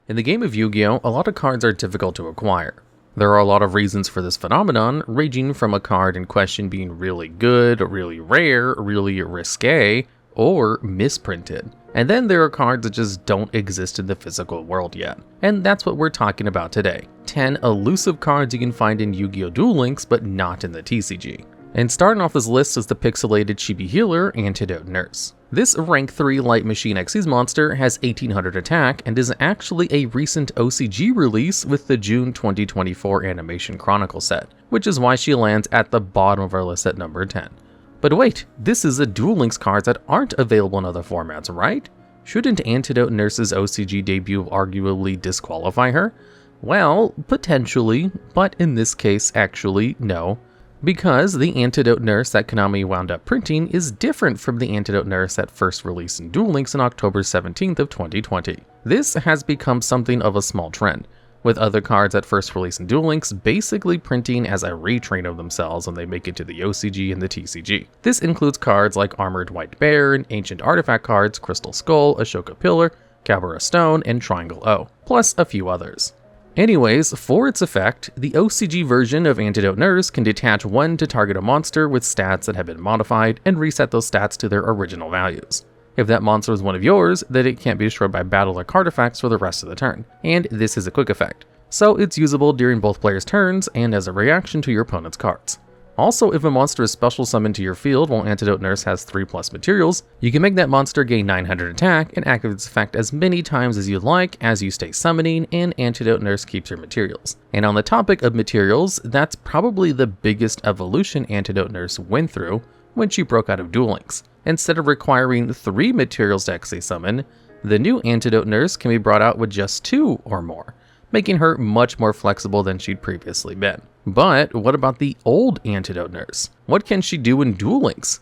In the game of Yu-Gi-Oh, a lot of cards are difficult to acquire. There are a lot of reasons for this phenomenon, ranging from a card in question being really good, really rare, really risque, or misprinted. And then there are cards that just don't exist in the physical world yet. And that's what we're talking about today. 10 elusive cards you can find in Yu-Gi-Oh Duel Links, but not in the TCG. And starting off this list is the pixelated chibi healer, Antidote Nurse. This rank 3 Light Machine Xyz monster has 1800 attack and is actually a recent OCG release with the June 2024 Animation Chronicle set, which is why she lands at the bottom of our list at number 10. But wait, this is a Duel Links card that aren't available in other formats, right? Shouldn't Antidote Nurse's OCG debut arguably disqualify her? Well, potentially, but in this case, actually, no. Because the Antidote Nurse that Konami wound up printing is different from the Antidote Nurse that first released in Duel Links on October 17th of 2020. This has become something of a small trend, with other cards that first released in Duel Links basically printing as a retrain of themselves when they make it to the OCG and the TCG. This includes cards like Armored White Bear and ancient artifact cards Crystal Skull, Ashoka Pillar, Cabrera Stone, and Triangle O, plus a few others. Anyways, for its effect, the OCG version of Antidote Nurse can detach 1 to target a monster with stats that have been modified and reset those stats to their original values. If that monster is one of yours, then it can't be destroyed by battle or card effects for the rest of the turn, and this is a quick effect, so it's usable during both players' turns and as a reaction to your opponent's cards. Also, if a monster is special summoned to your field while Antidote Nurse has 3+ materials, you can make that monster gain 900 attack and activate its effect as many times as you'd like as you stay summoning, and Antidote Nurse keeps your materials. And on the topic of materials, that's probably the biggest evolution Antidote Nurse went through when she broke out of Duel Links. Instead of requiring 3 materials to XA summon, the new Antidote Nurse can be brought out with just 2 or more, making her much more flexible than she'd previously been. But what about the old Antidote Nurse? What can she do in Duel Links?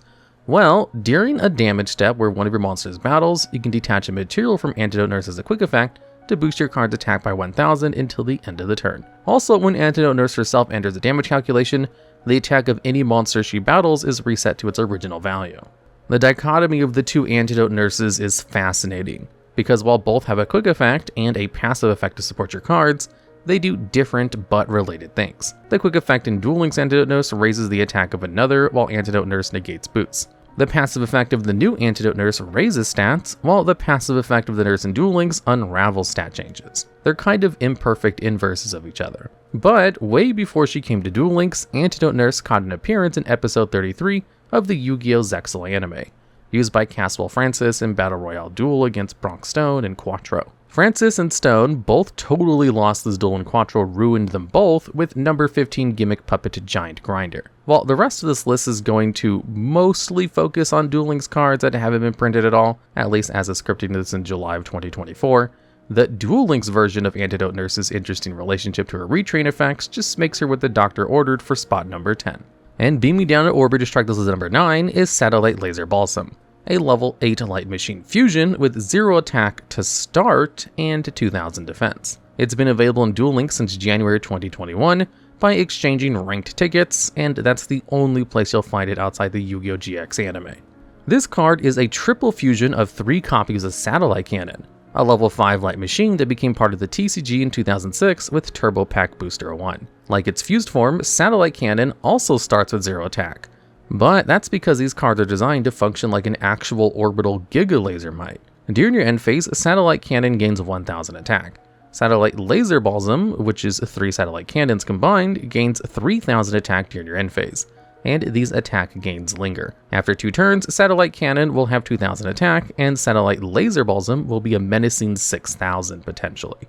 Well, during a damage step where one of your monsters battles, you can detach a material from Antidote Nurse as a quick effect to boost your card's attack by 1000 until the end of the turn. Also, when Antidote Nurse herself enters the damage calculation, the attack of any monster she battles is reset to its original value. The dichotomy of the two Antidote Nurses is fascinating, because while both have a quick effect and a passive effect to support your cards, they do different but related things. The quick effect in Duel Links Antidote Nurse raises the attack of another, while Antidote Nurse negates boosts. The passive effect of the new Antidote Nurse raises stats, while the passive effect of the Nurse in Duel Links unravels stat changes. They're kind of imperfect inverses of each other. But way before she came to Duel Links, Antidote Nurse caught an appearance in episode 33 of the Yu-Gi-Oh Zexal anime, used by Caswell Francis in Battle Royale duel against Bronx Stone and Quattro. Francis and Stone both totally lost this duel, and Quattro ruined them both with number 15 gimmick puppet Giant Grinder. While the rest of this list is going to mostly focus on Duel Links cards that haven't been printed at all, at least as of scripting this in July of 2024, the Duel Links version of Antidote Nurse's interesting relationship to her retrain effects just makes her what the doctor ordered for spot number 10. And beaming down to orbit to strike this as number 9 is Satellite Laser Balsam, a level 8 light machine fusion with 0 attack to start and 2000 defense. It's been available in Duel Links since January 2021 by exchanging ranked tickets, and that's the only place you'll find it outside the Yu-Gi-Oh GX anime. This card is a triple fusion of 3 copies of Satellite Cannon, a level 5 light machine that became part of the TCG in 2006 with Turbo Pack Booster 1. Like its fused form, Satellite Cannon also starts with 0 attack. But that's because these cards are designed to function like an actual orbital Giga Laser might. During your end phase, Satellite Cannon gains 1000 attack. Satellite Laser Balsam, which is 3 satellite cannons combined, gains 3000 attack during your end phase, and these attack gains linger. After 2 turns, Satellite Cannon will have 2000 attack, and Satellite Laser Balsam will be a menacing 6000 potentially.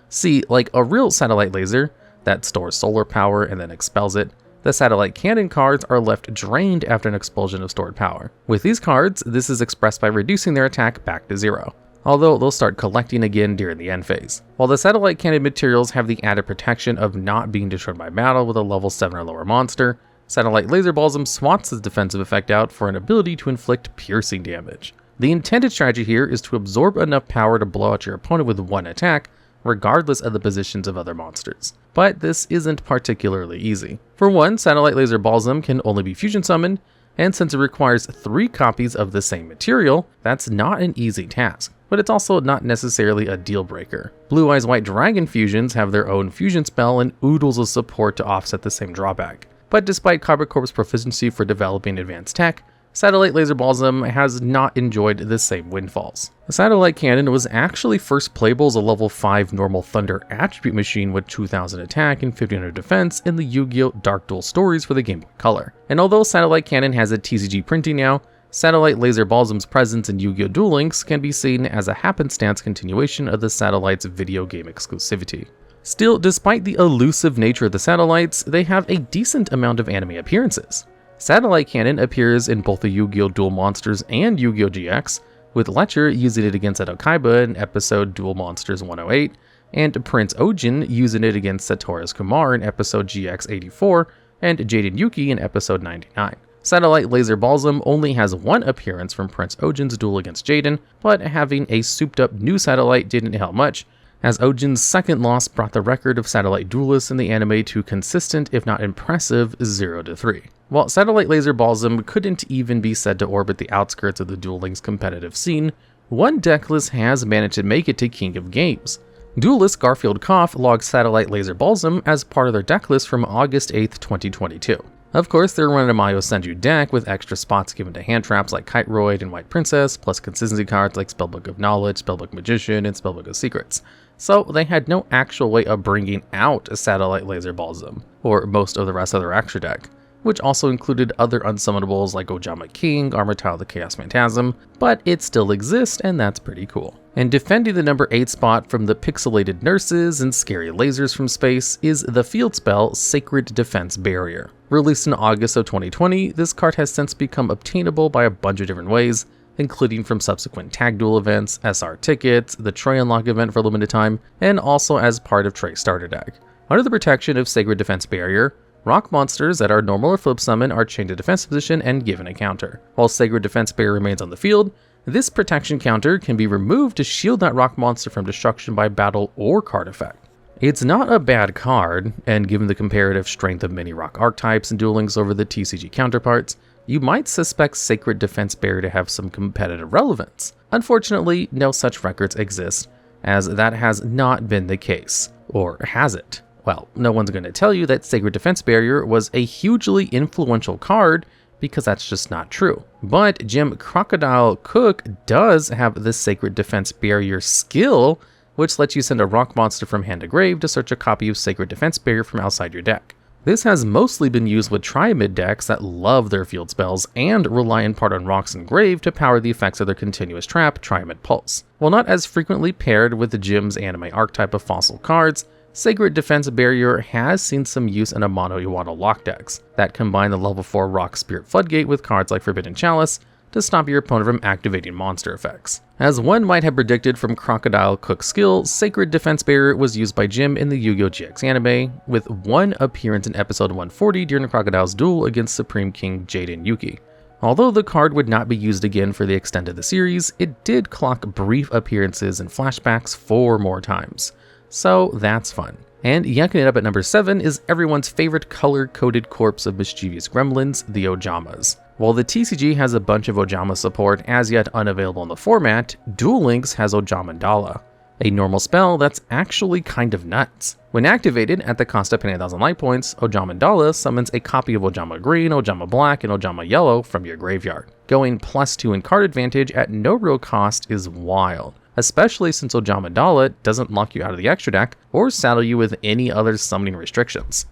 See, like a real satellite laser that stores solar power and then expels it, the Satellite Cannon cards are left drained after an expulsion of stored power. With these cards, this is expressed by reducing their attack back to 0, although they'll start collecting again during the end phase. While the Satellite Cannon materials have the added protection of not being destroyed by battle with a level 7 or lower monster, Satellite Laser Balsam swats its defensive effect out for an ability to inflict piercing damage. The intended strategy here is to absorb enough power to blow out your opponent with 1 attack, regardless of the positions of other monsters. But this isn't particularly easy. For one, Satellite Laser Balsam can only be fusion summoned, and since it requires 3 copies of the same material, that's not an easy task. But it's also not necessarily a deal breaker. Blue Eyes White Dragon fusions have their own fusion spell and oodles of support to offset the same drawback. But despite Kyber Corp's proficiency for developing advanced tech, Satellite Laser Balsam has not enjoyed the same windfalls. The Satellite Cannon was actually first playable as a level 5 normal Thunder attribute machine with 2000 attack and 1500 defense in the Yu-Gi-Oh Dark Duel stories for the Game Boy Color. And although Satellite Cannon has a TCG printing now, Satellite Laser Balsam's presence in Yu-Gi-Oh Duel Links can be seen as a happenstance continuation of the Satellite's video game exclusivity. Still, despite the elusive nature of the Satellites, they have a decent amount of anime appearances. Satellite Cannon appears in both the Yu-Gi-Oh! Duel Monsters and Yu-Gi-Oh! GX, with Letcher using it against Edo Kaiba in episode Duel Monsters 108, and Prince Ojin using it against Satoru's Kumar in episode GX 84, and Jaden Yuki in episode 99. Satellite Laser Balsam only has 1 appearance from Prince Ojin's duel against Jaden, but having a souped-up new satellite didn't help much, as Ojin's second loss brought the record of satellite duelists in the anime to consistent, if not impressive, 0-3. While Satellite Laser Balsam couldn't even be said to orbit the outskirts of the Duel Links competitive scene, one decklist has managed to make it to King of Games. Duelist Garfield Koff logged Satellite Laser Balsam as part of their decklist from August 8th, 2022. Of course, they're running a Mayo Senju deck with extra spots given to hand traps like Kiteroid and White Princess, plus consistency cards like Spellbook of Knowledge, Spellbook Magician, and Spellbook of Secrets. So they had no actual way of bringing out a Satellite Laser Balsam, or most of the rest of their extra deck, which also included other unsummonables like Ojama King, Armatile the Chaos Phantasm, but it still exists and that's pretty cool. And defending the number 8 spot from the pixelated nurses and scary lasers from space is the field spell Sacred Defense Barrier. Released in August of 2020, this card has since become obtainable by a bunch of different ways, including from subsequent tag duel events, SR tickets, the Trey Unlock event for a limited time, and also as part of Trey Starter Deck. Under the protection of Sacred Defense Barrier, rock monsters that are normal or flip summon are chained to defense position and given a counter. While Sacred Defense Barrier remains on the field, this protection counter can be removed to shield that rock monster from destruction by battle or card effect. It's not a bad card, and given the comparative strength of many rock archetypes and Duel Links over the TCG counterparts, you might suspect Sacred Defense Barrier to have some competitive relevance. Unfortunately, no such records exist, as that has not been the case. Or has it? Well, no one's going to tell you that Sacred Defense Barrier was a hugely influential card, because that's just not true. But Jim Crocodile Cook does have the Sacred Defense Barrier skill, which lets you send a rock monster from hand to grave to search a copy of Sacred Defense Barrier from outside your deck. This has mostly been used with Triamid decks that love their field spells and rely in part on rocks and grave to power the effects of their continuous trap, Triamid Pulse. While not as frequently paired with Jim's anime archetype of fossil cards, Sacred Defense Barrier has seen some use in a mono Iwata lock decks that combine the level 4 Rock Spirit Floodgate with cards like Forbidden Chalice to stop your opponent from activating monster effects. As one might have predicted from Crocodile Cook's skill, Sacred Defense Barrier was used by Jim in the Yu-Gi-Oh! GX anime, with 1 appearance in episode 140 during the Crocodile's duel against Supreme King Jaden Yuki. Although the card would not be used again for the extent of the series, it did clock brief appearances and flashbacks 4 more times. So that's fun. And yanking it up at number 7 is everyone's favorite color-coded corpse of mischievous gremlins, the Ojamas. While the TCG has a bunch of Ojama support as yet unavailable in the format, Duel Links has Ojamandala, a normal spell that's actually kind of nuts. When activated at the cost of paying 1,000 light points, Ojamandala summons a copy of Ojama Green, Ojama Black, and Ojama Yellow from your graveyard. Going +2 in card advantage at no real cost is wild, especially since Ojamandala doesn't lock you out of the extra deck or saddle you with any other summoning restrictions.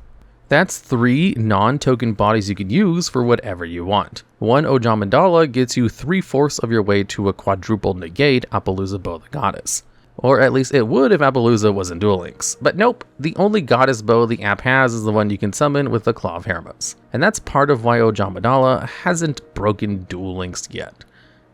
That's 3 non-token bodies you can use for whatever you want. 1 Ojamandala gets you 3/4 of your way to a quadruple negate Appaloosa Bow the Goddess. Or at least it would if Appaloosa was in Duel Links. But nope, the only goddess bow the app has is the one you can summon with the Claw of Hermes. And that's part of why Ojamandala hasn't broken Duel Links yet.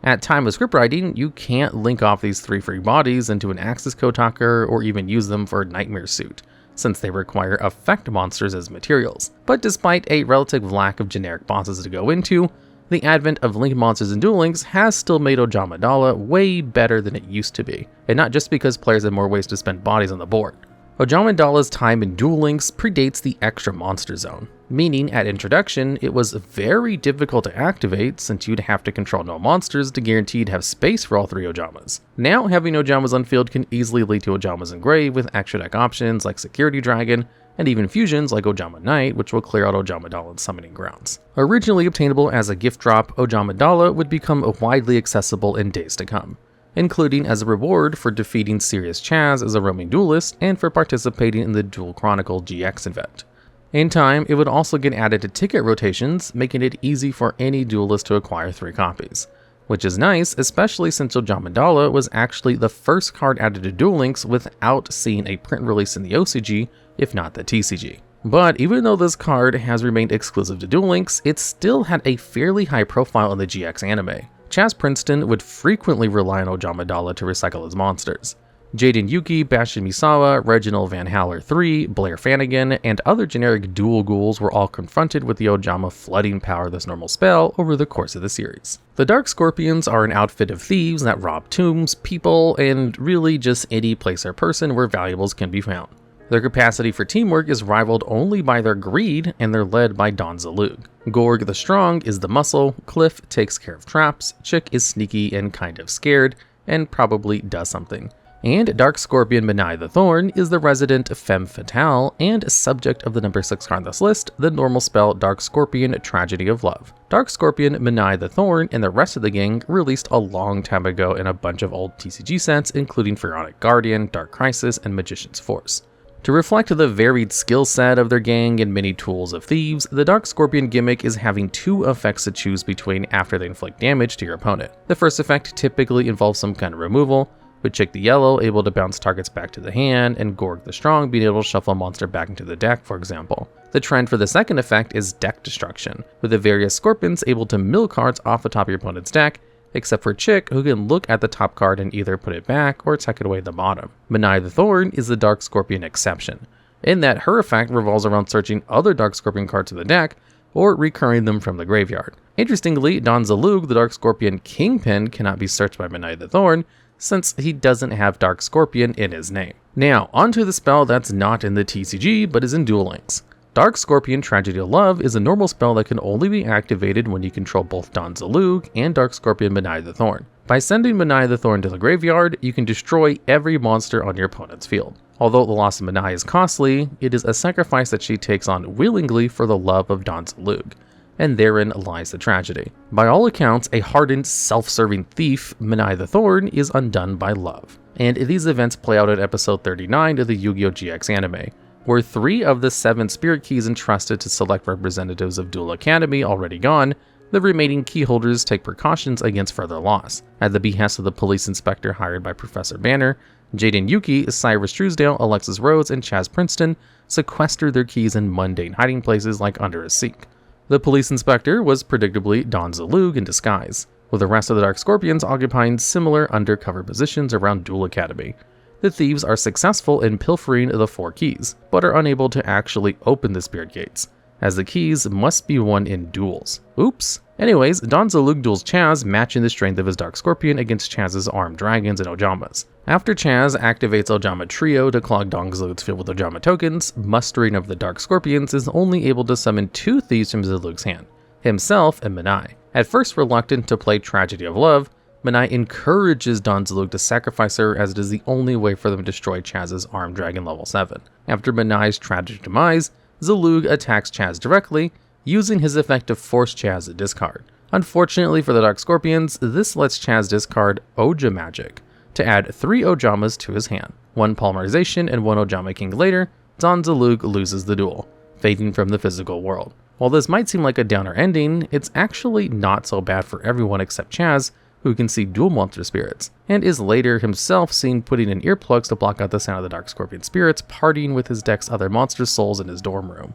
At time of scriptwriting, you can't link off these 3 free bodies into an Axis Kotaker or even use them for Nightmare Suit, since they require effect monsters as materials. But despite a relative lack of generic bosses to go into, the advent of linked monsters in Duel Links has still made Ojamandala way better than it used to be, and not just because players have more ways to spend bodies on the board. Ojamandala's time in Duel Links predates the extra monster zone. meaning at introduction it was very difficult to activate since you'd have to control no monsters to guarantee you'd have space for all 3 Ojamas. Now having Ojamas on field can easily lead to Ojamas Engrave with extra deck options like Security Dragon, and even fusions like Ojama Knight, which will clear out Ojamandala in summoning grounds. Originally obtainable as a gift drop, Ojamandala would become widely accessible in days to come, including as a reward for defeating Sirius Chaz as a roaming duelist and for participating in the Duel Chronicle GX event. In time, it would also get added to ticket rotations, making it easy for any duelist to acquire 3 copies. Which is nice, especially since Ojamandala was actually the first card added to Duel Links without seeing a print release in the OCG, if not the TCG. But even though this card has remained exclusive to Duel Links, it still had a fairly high profile in the GX anime. Chaz Princeton would frequently rely on Ojamandala to recycle his monsters. Jaden Yuki, Bastion Misawa, Reginald Van Haller III, Blair Fanigan, and other generic dual ghouls were all confronted with the Ojama flooding power this normal spell over the course of the series. The Dark Scorpions are an outfit of thieves that rob tombs, people, and really just any place or person where valuables can be found. Their capacity for teamwork is rivaled only by their greed, and they're led by Don Zalug. Gorg the Strong is the muscle, Cliff takes care of traps, Chick is sneaky and kind of scared, and probably does something. And Dark Scorpion Menai the Thorn is the resident femme fatale and subject of the number 6 card on this list, the normal spell Dark Scorpion Tragedy of Love. Dark Scorpion Menai the Thorn and the rest of the gang released a long time ago in a bunch of old TCG sets, including Pharaonic Guardian, Dark Crisis, and Magician's Force. To reflect the varied skill set of their gang and many tools of thieves, the Dark Scorpion gimmick is having 2 effects to choose between after they inflict damage to your opponent. The first effect typically involves some kind of removal, with Chick the Yellow able to bounce targets back to the hand, and Gorg the Strong being able to shuffle a monster back into the deck, for example. The trend for the second effect is deck destruction, with the various Scorpions able to mill cards off the top of your opponent's deck, except for Chick, who can look at the top card and either put it back or tuck it away at the bottom. Menai the Thorn is the Dark Scorpion exception, in that her effect revolves around searching other Dark Scorpion cards in the deck, or recurring them from the graveyard. Interestingly, Don Zalug, the Dark Scorpion Kingpin, cannot be searched by Menai the Thorn, since he doesn't have Dark Scorpion in his name. Now, onto the spell that's not in the TCG, but is in Duel Links. Dark Scorpion Tragedy of Love is a normal spell that can only be activated when you control both Don Zalug and Dark Scorpion Menai the Thorn. By sending Menai the Thorn to the graveyard, you can destroy every monster on your opponent's field. Although the loss of Menai is costly, it is a sacrifice that she takes on willingly for the love of Don Zalug, and therein lies the tragedy. By all accounts, a hardened, self-serving thief, Menai the Thorn is undone by love. And these events play out at episode 39 of the Yu-Gi-Oh GX anime, where 3 of the 7 spirit keys entrusted to select representatives of Duel Academy already gone, the remaining key holders take precautions against further loss. At the behest of the police inspector hired by Professor Banner, Jaden Yuki, Cyrus Truesdale, Alexis Rhodes, and Chaz Princeton sequester their keys in mundane hiding places like under a sink. The police inspector was predictably Don Zalug in disguise, with the rest of the Dark Scorpions occupying similar undercover positions around Duel Academy. The thieves are successful in pilfering the 4 keys, but are unable to actually open the spirit gates, as the keys must be won in duels. Oops. Anyways, Don Zalug duels Chaz, matching the strength of his Dark Scorpion against Chaz's armed dragons and Ojamas. After Chaz activates Ojama Trio to clog Don Zalug's field with Ojama tokens, mustering of the Dark Scorpions is only able to summon 2 thieves from Zalug's hand, himself and Menai. At first reluctant to play Tragedy of Love, Menai encourages Don Zalug to sacrifice her, as it is the only way for them to destroy Chaz's armed dragon level 7. After Menai's tragic demise, Zalug attacks Chaz directly, using his effect to force Chaz to discard. Unfortunately for the Dark Scorpions, this lets Chaz discard Oja Magic to add 3 Ojamas to his hand. 1 Polymerization and 1 Ojama King later, Don Zalug loses the duel, fading from the physical world. While this might seem like a downer ending, it's actually not so bad for everyone except Chaz, who can see dual monster spirits, and is later himself seen putting in earplugs to block out the sound of the Dark Scorpion spirits partying with his deck's other monster souls in his dorm room.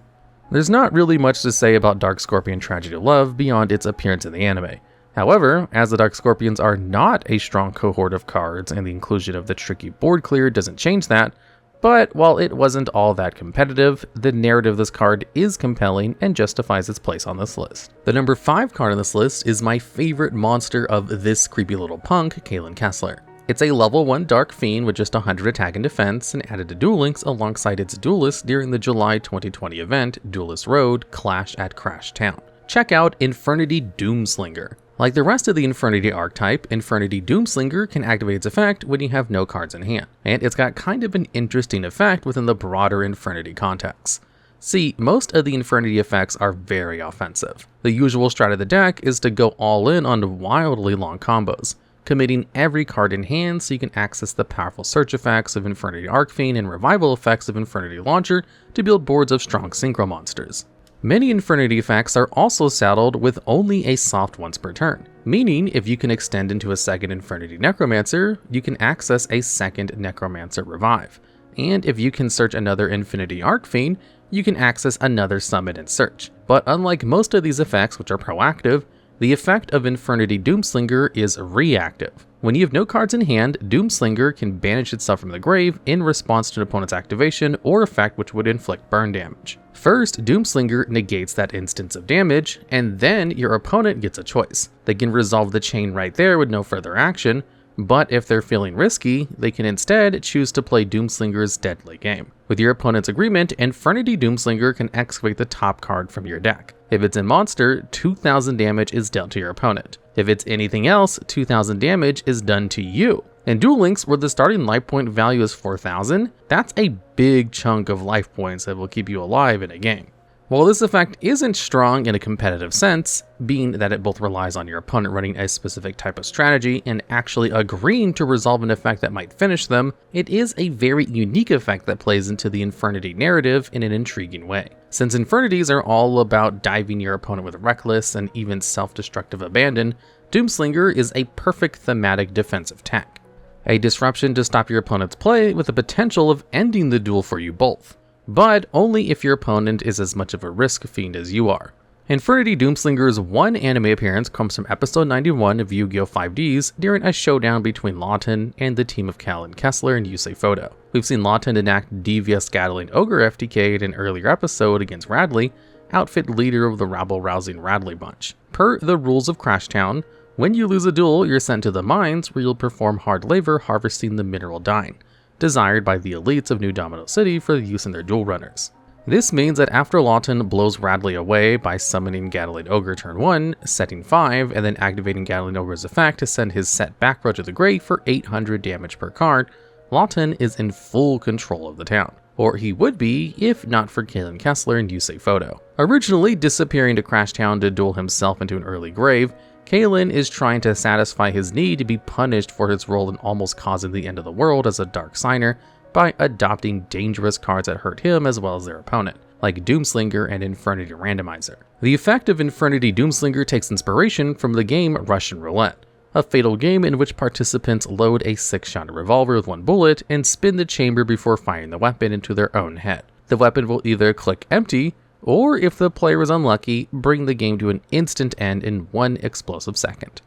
There's not really much to say about Dark Scorpion Tragedy of Love beyond its appearance in the anime. However, as the Dark Scorpions are not a strong cohort of cards and the inclusion of the tricky board clear doesn't change that, but while it wasn't all that competitive, the narrative of this card is compelling and justifies its place on this list. The number 5 card on this list is my favorite monster of this creepy little punk, Kalen Kessler. It's a level 1 Dark Fiend with just 100 attack and defense, and added to Duel Links alongside its Duelist during the July 2020 event, Duelist Road Clash at Crash Town. Check out Infernity Doomslinger. Like the rest of the Infernity archetype, Infernity Doomslinger can activate its effect when you have no cards in hand, and it's got kind of an interesting effect within the broader Infernity context. See, most of the Infernity effects are very offensive. The usual strat of the deck is to go all in on wildly long combos, committing every card in hand so you can access the powerful search effects of Infernity Arcfiend and revival effects of Infernity Launcher to build boards of strong synchro monsters. Many Infernity effects are also saddled with only a soft once per turn, meaning if you can extend into a second Infernity Necromancer, you can access a second Necromancer Revive. And if you can search another Infinity Arcfiend, you can access another summon and search. But unlike most of these effects, which are proactive, the effect of Infernity Doomslinger is reactive. When you have no cards in hand, Doomslinger can banish itself from the grave in response to an opponent's activation or effect which would inflict burn damage. First, Doomslinger negates that instance of damage, and then your opponent gets a choice. They can resolve the chain right there with no further action, but if they're feeling risky, they can instead choose to play Doomslinger's Deadly Game. With your opponent's agreement, Infernity Doomslinger can excavate the top card from your deck. If it's a monster, 2,000 damage is dealt to your opponent. If it's anything else, 2,000 damage is done to you. In Duel Links, where the starting life point value is 4,000, that's a big chunk of life points that will keep you alive in a game. While this effect isn't strong in a competitive sense, being that it both relies on your opponent running a specific type of strategy and actually agreeing to resolve an effect that might finish them, it is a very unique effect that plays into the Infernity narrative in an intriguing way. Since Infernities are all about diving your opponent with reckless and even self-destructive abandon, Doomslinger is a perfect thematic defensive tech. A disruption to stop your opponent's play with the potential of ending the duel for you both, but only if your opponent is as much of a risk fiend as you are. Infernity Doomslinger's one anime appearance comes from episode 91 of Yu-Gi-Oh 5Ds during a showdown between Lawton and the team of Callan Kessler and Yusei Photo. We've seen Lawton enact devious Gatling Ogre FTK in an earlier episode against Radley, outfit leader of the rabble-rousing Radley bunch. Per the rules of Crashtown, when you lose a duel, you're sent to the mines where you'll perform hard labor harvesting the mineral dine, desired by the elites of New Domino City for use in their duel runners. This means that after Lawton blows Radley away by summoning Gatling Ogre turn 1, setting 5, and then activating Gatling Ogre's effect to send his set back row to the grave for 800 damage per card, Lawton is in full control of the town. Or he would be if not for Callan Kessler and Yusei Photo. Originally disappearing to Crashtown to duel himself into an early grave, Callan is trying to satisfy his need to be punished for his role in almost causing the end of the world as a Dark Signer by adopting dangerous cards that hurt him as well as their opponent, like Doomslinger and Infernity Randomizer. The effect of Infernity Doomslinger takes inspiration from the game Russian Roulette, a fatal game in which participants load a 6-shot revolver with 1 bullet and spin the chamber before firing the weapon into their own head. The weapon will either click empty, or if the player is unlucky, bring the game to an instant end in 1 explosive second.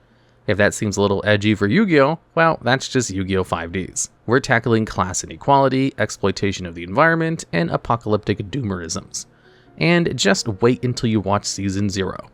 If that seems a little edgy for Yu-Gi-Oh, well, that's just Yu-Gi-Oh 5Ds. We're tackling class inequality, exploitation of the environment, and apocalyptic doomerisms. And just wait until you watch Season 0.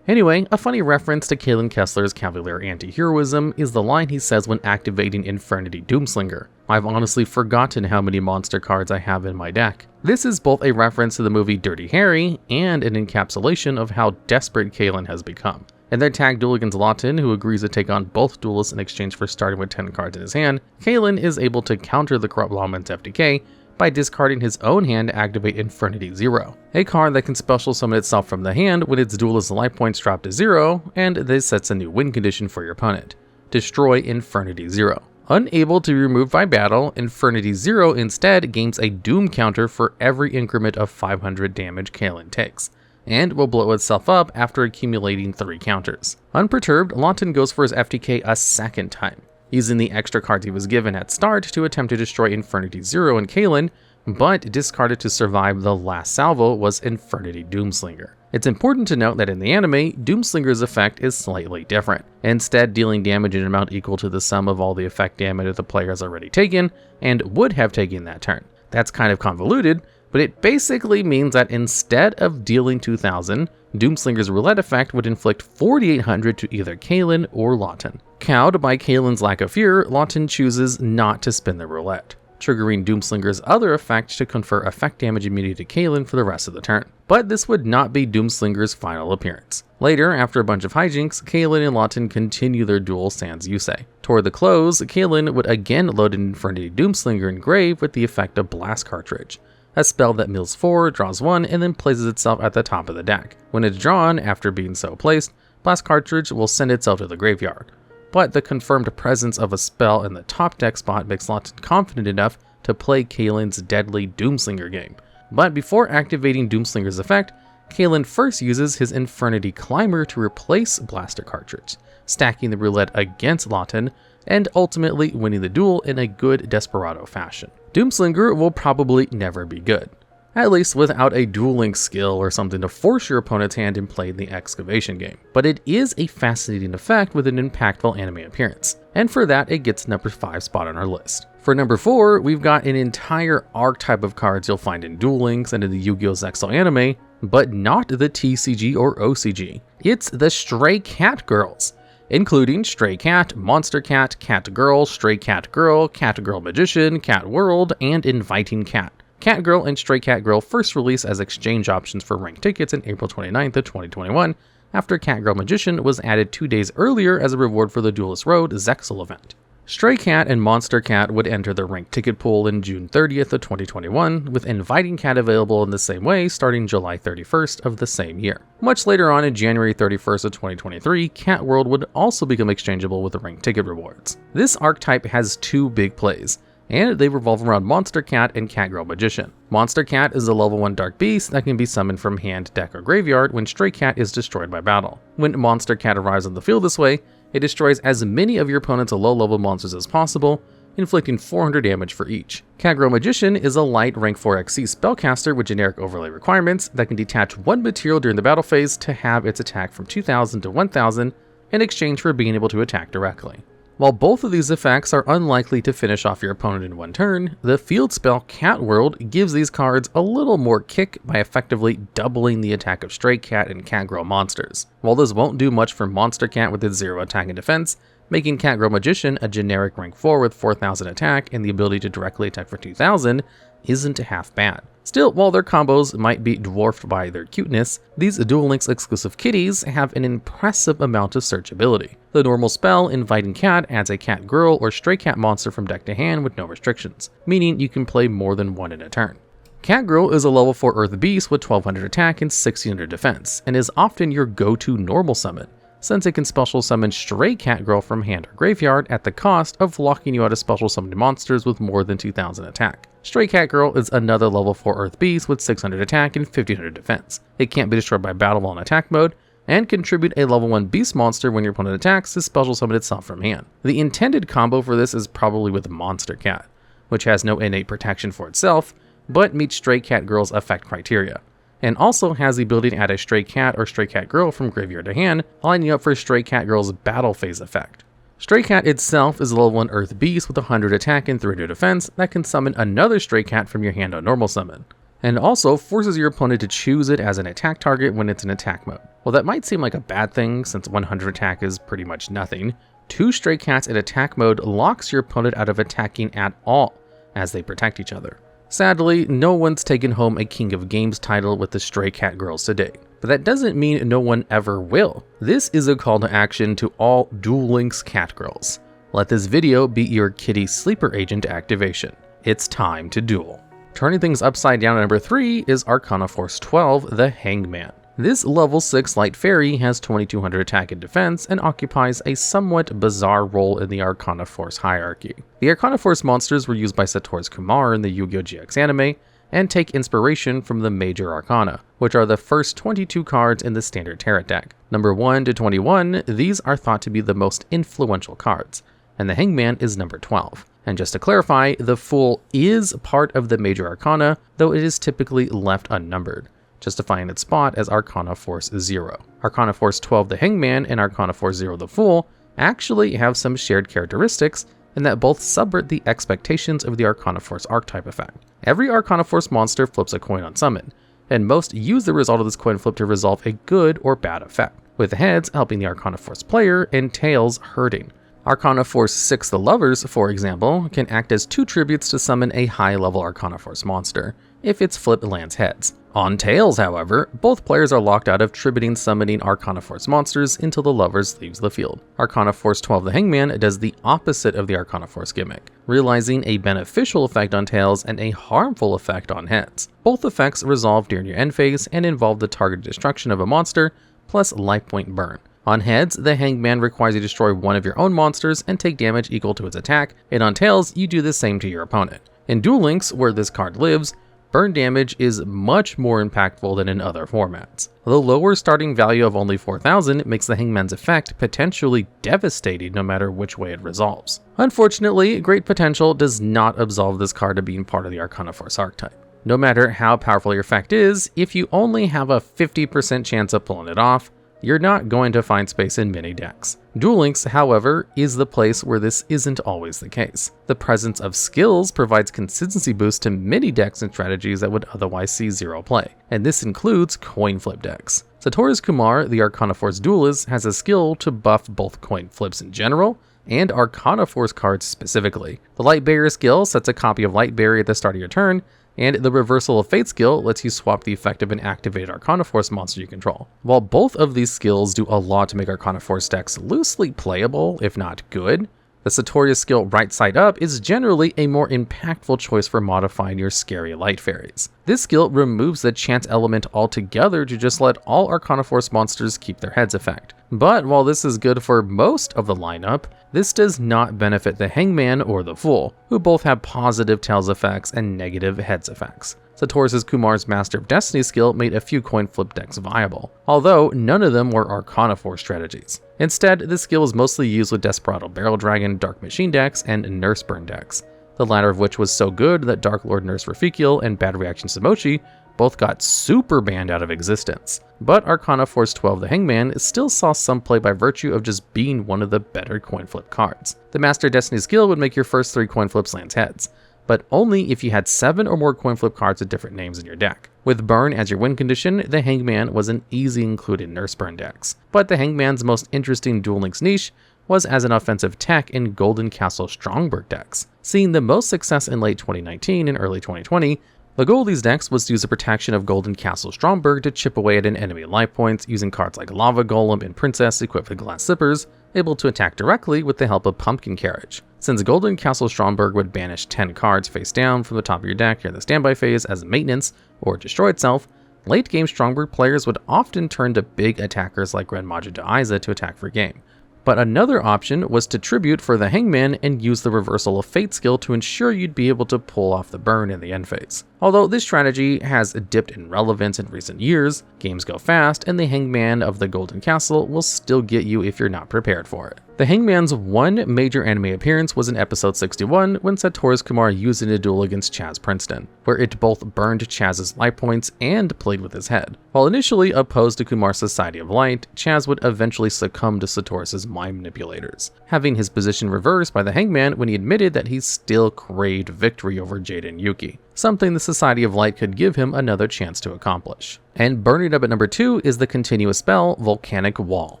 Anyway, a funny reference to Callan Kessler's Cavalier anti-heroism is the line he says when activating Infernity Doomslinger. I've honestly forgotten how many monster cards I have in my deck. This is both a reference to the movie Dirty Harry and an encapsulation of how desperate Callan has become. In their tag duel against Lawton, who agrees to take on both duelists in exchange for starting with 10 cards in his hand, Callan is able to counter the Corrupt Lawman's FTK by discarding his own hand to activate Infernity 0, a card that can special summon itself from the hand when its duelist's life points drop to 0, and this sets a new win condition for your opponent. Destroy Infernity 0. Unable to be removed by battle, Infernity 0 instead gains a doom counter for every increment of 500 damage Callan takes, and will blow itself up after accumulating 3 counters. Unperturbed, Lawton goes for his FTK a second time, using the extra cards he was given at start to attempt to destroy Infernity 0 and Callan, but discarded to survive the last salvo was Infernity Doomslinger. It's important to note that in the anime, Doomslinger's effect is slightly different, instead dealing damage in an amount equal to the sum of all the effect damage that the player has already taken, and would have taken that turn. That's kind of convoluted, but it basically means that instead of dealing 2,000, Doomslinger's roulette effect would inflict 4,800 to either Callan or Lawton. Cowed by Kalen's lack of fear, Lawton chooses not to spin the roulette, triggering Doomslinger's other effect to confer effect damage immunity to Kalen for the rest of the turn. But this would not be Doomslinger's final appearance. Later, after a bunch of hijinks, Kalen and Lawton continue their duel sans Yusei. Toward the close, Kalen would again load an Infernity Doomslinger in grave with the effect of Blast Cartridge, a spell that mills 4, draws 1, and then places itself at the top of the deck. When it's drawn, after being so placed, Blast Cartridge will send itself to the graveyard. But the confirmed presence of a spell in the top deck spot makes Lawton confident enough to play Kalen's deadly Doomslinger game. But before activating Doomslinger's effect, Kalen first uses his Infernity Climber to replace Blaster Cartridge, stacking the roulette against Lawton, and ultimately winning the duel in a good Desperado fashion. Doomslinger will probably never be good, at least without a Duel Links skill or something to force your opponent's hand and play the excavation game. But it is a fascinating effect with an impactful anime appearance, and for that it gets number 5 spot on our list. For number 4, we've got an entire archetype of cards you'll find in Duel Links and in the Yu-Gi-Oh! Zexal anime, but not the TCG or OCG. It's the Stray Cat Girls, including Stray Cat, Monster Cat, Cat Girl, Stray Cat Girl, Cat Girl Magician, Cat World, and Inviting Cat. Cat Girl and Stray Cat Girl first released as exchange options for ranked tickets in April 29th of 2021, after Cat Girl Magician was added 2 days earlier as a reward for the Duelist Road Zexal event. Stray Cat and Monster Cat would enter the ranked ticket pool in June 30th of 2021, with Inviting Cat available in the same way starting July 31st of the same year. Much later on in January 31st of 2023, Cat World would also become exchangeable with the ranked ticket rewards. This archetype has 2 big plays, and they revolve around Monster Cat and Cat Girl Magician. Monster Cat is a level 1 Dark Beast that can be summoned from hand, deck, or graveyard when Stray Cat is destroyed by battle. When Monster Cat arrives on the field this way, it destroys as many of your opponent's low-level monsters as possible, inflicting 400 damage for each. Cat Girl Magician is a light rank 4 XC spellcaster with generic overlay requirements that can detach 1 material during the battle phase to have its attack from 2000 to 1000 in exchange for being able to attack directly. While both of these effects are unlikely to finish off your opponent in 1 turn, the field spell Cat World gives these cards a little more kick by effectively doubling the attack of Stray Cat and Cat Girl monsters. While this won't do much for Monster Cat with its 0 attack and defense, making Cat Girl Magician a generic rank 4 with 4000 attack and the ability to directly attack for 2000 isn't half bad. Still, while their combos might be dwarfed by their cuteness, these Duel Links exclusive kitties have an impressive amount of searchability. The normal spell, Inviting Cat, adds a Cat Girl or Stray Cat monster from deck to hand with no restrictions, meaning you can play more than 1 in a turn. Cat Girl is a level 4 Earth Beast with 1200 attack and 1600 defense, and is often your go-to normal summon, since it can special summon Stray Cat Girl from hand or graveyard at the cost of locking you out of special summoned monsters with more than 2000 attack. Stray Cat Girl is another level 4 Earth Beast with 600 attack and 1500 defense. It can't be destroyed by battle while in attack mode, and contribute a level 1 beast monster when your opponent attacks to special summon itself from hand. The intended combo for this is probably with Monster Cat, which has no innate protection for itself, but meets Stray Cat Girl's effect criteria, and also has the ability to add a Stray Cat or Stray Cat Girl from graveyard to hand, lining up for Stray Cat Girl's battle phase effect. Stray Cat itself is a level 1 Earth Beast with 100 attack and 300 defense that can summon another Stray Cat from your hand on normal summon, and also forces your opponent to choose it as an attack target when it's in attack mode. While that might seem like a bad thing since 100 attack is pretty much nothing, 2 Stray Cats in attack mode locks your opponent out of attacking at all, as they protect each other. Sadly, no one's taken home a King of Games title with the Stray Cat Girls today, but that doesn't mean no one ever will. This is a call to action to all Duel Links Cat Girls. Let this video be your kitty sleeper agent activation. It's time to duel. Turning things upside down at number 3 is Arcana Force 12, the Hangman. This level 6 light fairy has 2200 attack and defense and occupies a somewhat bizarre role in the Arcana Force hierarchy. The Arcana Force monsters were used by Satoru's Kumar in the Yu-Gi-Oh GX anime and take inspiration from the Major Arcana, which are the first 22 cards in the standard Tarot deck. Number 1 to 21, these are thought to be the most influential cards, and the Hangman is number 12. And just to clarify, the Fool is part of the Major Arcana, though it is typically left unnumbered, justifying its spot as Arcana Force 0. Arcana Force 12 the Hangman and Arcana Force 0 the Fool actually have some shared characteristics in that both subvert the expectations of the Arcana Force archetype effect. Every Arcana Force monster flips a coin on summon, and most use the result of this coin flip to resolve a good or bad effect, with heads helping the Arcana Force player and tails hurting. Arcana Force 6 the Lovers, for example, can act as 2 tributes to summon a high-level Arcana Force monster, if its flip lands heads. On tails, however, both players are locked out of tributing summoning Arcana Force monsters until the Lovers leaves the field. Arcana Force 12 the Hangman does the opposite of the Arcana Force gimmick, realizing a beneficial effect on tails and a harmful effect on heads. Both effects resolve during your end phase and involve the targeted destruction of a monster, plus life point burn. On heads, the Hangman requires you to destroy one of your own monsters and take damage equal to its attack, and on tails, you do the same to your opponent. In Duel Links, where this card lives, burn damage is much more impactful than in other formats. The lower starting value of only 4,000 makes the Hangman's effect potentially devastating no matter which way it resolves. Unfortunately, Great Potential does not absolve this card of being part of the Arcana Force archetype. No matter how powerful your effect is, if you only have a 50% chance of pulling it off, you're not going to find space in many decks. Duel Links, however, is the place where this isn't always the case. The presence of skills provides consistency boost to many decks and strategies that would otherwise see zero play, and this includes coin flip decks. Satoru's Kumar, the Arcana Force duelist, has a skill to buff both coin flips in general and Arcana Force cards specifically. The Light Barrier skill sets a copy of Light Barrier at the start of your turn, and the Reversal of Fate skill lets you swap the effect of an activated Arcana Force monster you control. While both of these skills do a lot to make Arcana Force decks loosely playable, if not good, the Satorius skill Right Side Up is generally a more impactful choice for modifying your scary light fairies. This skill removes the chance element altogether to just let all Arcana Force monsters keep their heads effect. But while this is good for most of the lineup, this does not benefit the Hangman or the Fool, who both have positive tails effects and negative heads effects. Satoru's Kumar's Master of Destiny skill made a few coin flip decks viable, although none of them were Arcana Force strategies. Instead, this skill is mostly used with Desperado Barrel Dragon, Dark Machine decks, and Nurse Burn decks, the latter of which was so good that Dark Lord Nurse Rafikiel and Bad Reaction Samochi both got super banned out of existence. But Arcana Force 12 the Hangman still saw some play by virtue of just being one of the better coin flip cards. The Master Destiny skill would make your first 3 coin flips land heads, but only if you had 7 or more coin flip cards with different names in your deck. With Burn as your win condition, the Hangman was an easy include in Nurse Burn decks. But the Hangman's most interesting Duel Links niche was as an offensive tech in Golden Castle Strongberg decks. Seeing the most success in late 2019 and early 2020, the goal of these decks was to use the protection of Golden Castle Strongberg to chip away at an enemy life points using cards like Lava Golem and Princess equipped with glass zippers, able to attack directly with the help of Pumpkin Carriage. Since Golden Castle Strongberg would banish 10 cards face down from the top of your deck during the standby phase as maintenance or destroy itself, late game Strongberg players would often turn to big attackers like Red Majida Aiza to attack for game. But another option was to tribute for the Hangman and use the Reversal of Fate skill to ensure you'd be able to pull off the burn in the end phase. Although this strategy has dipped in relevance in recent years, games go fast and the Hangman of the Golden Castle will still get you if you're not prepared for it. The Hangman's one major anime appearance was in episode 61 when Satoru's Kumar used it in a duel against Chaz Princeton, where it both burned Chaz's life points and played with his head. While initially opposed to Kumar's Society of Light, Chaz would eventually succumb to Satoru's mind manipulators, having his position reversed by the Hangman when he admitted that he still craved victory over Jade and Yuki, something the Society of Light could give him another chance to accomplish. And burning up at number 2 is the continuous spell Volcanic Wall.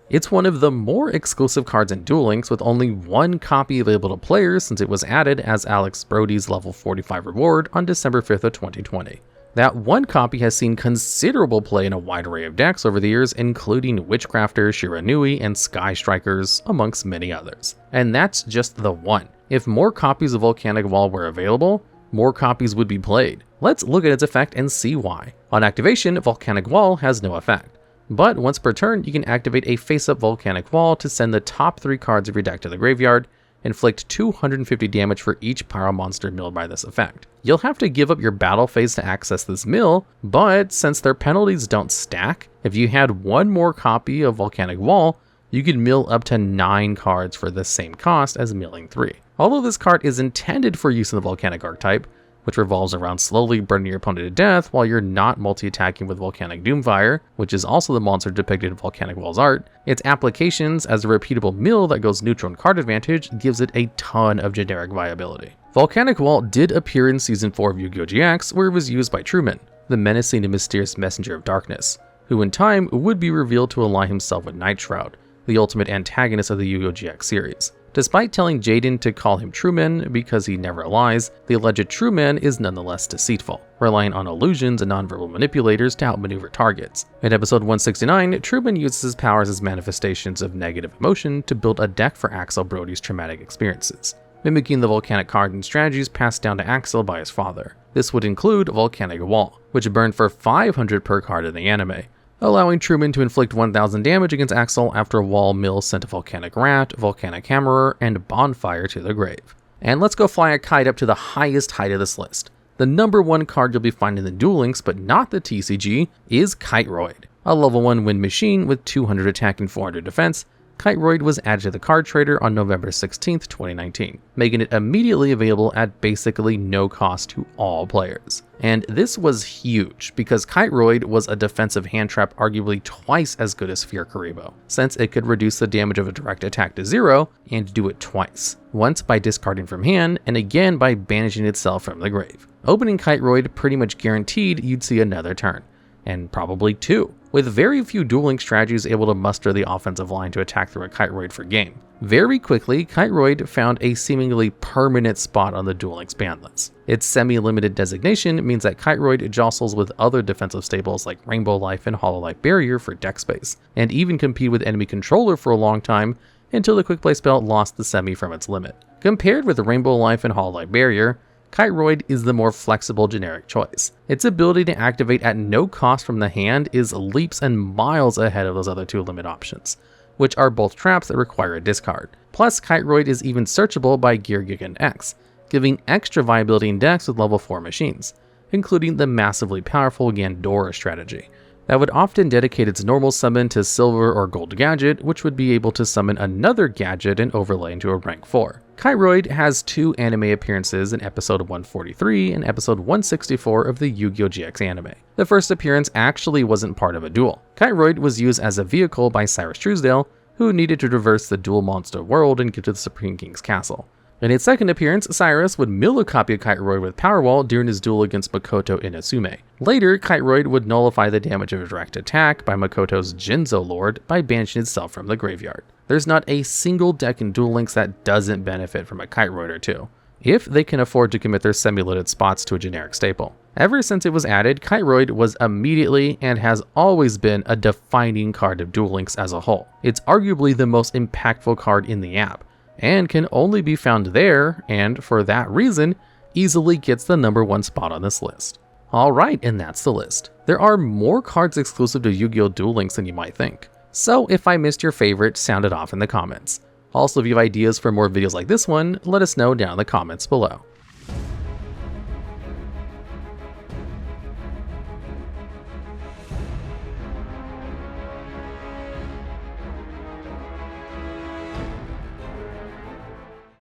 It's one of the more exclusive cards in Duel Links with only 1 copy available to players since it was added as Alex Brody's level 45 reward on December 5th of 2020. That 1 copy has seen considerable play in a wide array of decks over the years, including Witchcrafters, Shiranui, and Sky Strikers, amongst many others. And that's just the 1. If more copies of Volcanic Wall were available, more copies would be played. Let's look at its effect and see why. On activation, Volcanic Wall has no effect, but once per turn you can activate a face-up Volcanic Wall to send the top 3 cards of your deck to the graveyard, inflict 250 damage for each pyro monster milled by this effect. You'll have to give up your battle phase to access this mill, but since their penalties don't stack, if you had 1 more copy of Volcanic Wall, you could mill up to 9 cards for the same cost as milling 3. Although this card is intended for use in the Volcanic archetype, which revolves around slowly burning your opponent to death while you're not multi-attacking with Volcanic Doomfire, which is also the monster depicted in Volcanic Wall's art, its applications as a repeatable mill that goes neutral and card advantage gives it a ton of generic viability. Volcanic Wall did appear in Season 4 of Yu-Gi-Oh! GX, where it was used by Truman, the menacing and mysterious messenger of darkness, who in time would be revealed to ally himself with Night Shroud, the ultimate antagonist of the Yu-Gi-Oh! GX series. Despite telling Jaden to call him Truman because he never lies, the alleged Truman is nonetheless deceitful, relying on illusions and nonverbal manipulators to outmaneuver targets. In episode 169, Truman uses his powers as manifestations of negative emotion to build a deck for Axel Brody's traumatic experiences, mimicking the volcanic card and strategies passed down to Axel by his father. This would include Volcanic Wall, which burned for 500 per card in the anime, allowing Truman to inflict 1000 damage against Axel after Wall Mill sent a Volcanic Rat, Volcanic Hammerer, and Bonfire to the grave. And let's go fly a kite up to the highest height of this list. The number 1 card you'll be finding in the Duel Links, but not the TCG, is Kiteroid. A level 1 wind machine with 200 attack and 400 defense, Kiteroid was added to the card trader on November 16, 2019, making it immediately available at basically no cost to all players. And this was huge, because Kiteroid was a defensive hand trap arguably twice as good as Fear Karibo, since it could reduce the damage of a direct attack to 0 and do it twice, once by discarding from hand and again by banishing itself from the grave. Opening Kiteroid pretty much guaranteed you'd see another turn, and probably 2, with very few Duel Links strategies able to muster the offensive line to attack through a Kiteroid for game. Very quickly, Kiteroid found a seemingly permanent spot on the Duel Links ban list. Its semi-limited designation means that Kiteroid jostles with other defensive staples like Rainbow Life and Hololight Barrier for deck space, and even compete with enemy controller for a long time until the quick play spell lost the semi from its limit. Compared with Rainbow Life and Hololight Barrier, Kiteroid is the more flexible generic choice. Its ability to activate at no cost from the hand is leaps and miles ahead of those other 2 limit options, which are both traps that require a discard. Plus, Kiteroid is even searchable by Gear Gigant X, giving extra viability in decks with level 4 machines, including the massively powerful Gandora strategy, that would often dedicate its normal summon to silver or gold gadget, which would be able to summon another gadget and overlay into a rank 4. Kiteroid has 2 anime appearances in episode 143 and episode 164 of the Yu-Gi-Oh GX anime. The first appearance actually wasn't part of a duel. Kiteroid was used as a vehicle by Cyrus Truesdale, who needed to traverse the dual monster world and get to the Supreme King's castle. In its second appearance, Cyrus would mill a copy of Kiteroid with Powerwall during his duel against Makoto Inasume. Later, Kiteroid would nullify the damage of a direct attack by Makoto's Jinzo Lord by banishing itself from the graveyard. There's not a single deck in Duel Links that doesn't benefit from a Kiteroid or 2, if they can afford to commit their semi-loaded spots to a generic staple. Ever since it was added, Kiteroid was immediately and has always been a defining card of Duel Links as a whole. It's arguably the most impactful card in the app, and can only be found there, and for that reason, easily gets the number 1 spot on this list. Alright, and that's the list. There are more cards exclusive to Yu-Gi-Oh! Duel Links than you might think, so if I missed your favorite, sound it off in the comments. Also, if you have ideas for more videos like this one, let us know down in the comments below.